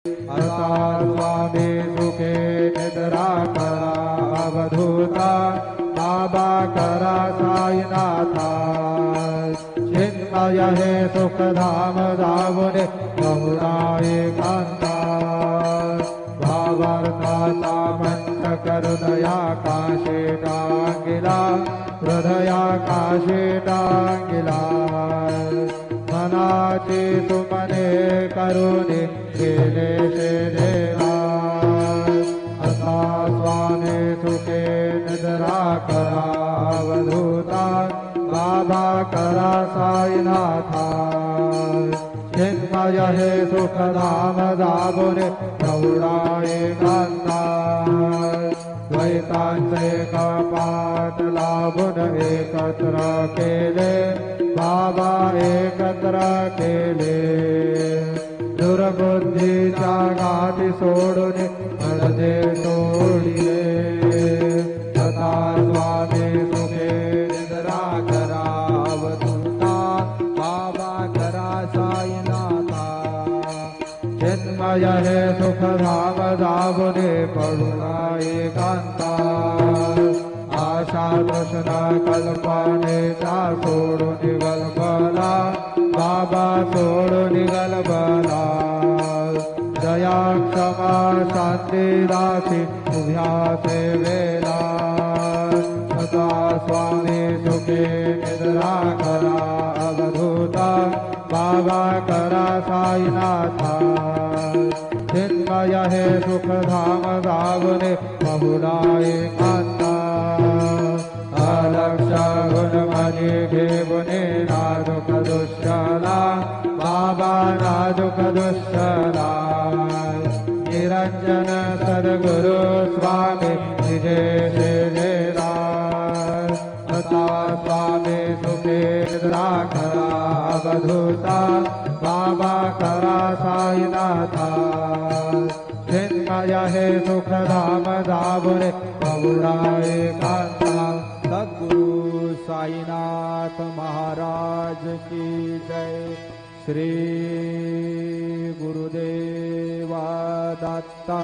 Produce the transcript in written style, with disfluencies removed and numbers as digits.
असा स्वामी सुखे निद्रा करा अवधूता बाबा करा साईनाथा चिन्मय हे सुखधाम जावने बहुरा एकांता भावार्थाचा मंत्र करुदया काशे टांगिला हृदया काशे टांगिला मनाची तुमने करुणी केले देवा असा स्वामी सुखे निद्रा करा अवधूता बाबा करा साईनाथा चिन्मय हे सुखधाम जाबुने प्रौढा एकांता द्वैतांचे कपाट लाभून एकत्र केले बाबा एकत्र केले दुर्बुद्धीच्या गाठी सोडून पडदे तोडिले तथा स्वामी सुखे निद्रा करा अवधूता बाबा करा साईनाथा चिन्मय हे सुखधाम जाबुने पडुला एकांता आशा तृष्णा कल्पनेचा सोडून गलबला बाबा सोडून गलबला दया क्षमा शांती दासी उभ्या सेवेला सदा स्वामी सुखे निद्रा करा अवधूता बाबा करा साईनाथा चिन्मय हे सुखधाम जावने बहुला एकांता अलक्ष गुणमणी घेवने नाजुक दुष्टला बाबा नाजुक दुष्टला निरंजन सद्गुरु स्वामी निजेशेला तथा स्वामी सुखे निद्रा करा अवधूता बाबा करा साईनाथा चिन्मय हे सुखधाम जावने बहुरा एकांता सद्गुरु साईनाथ महाराज की जय। श्री गुरुदेवा दत्ता।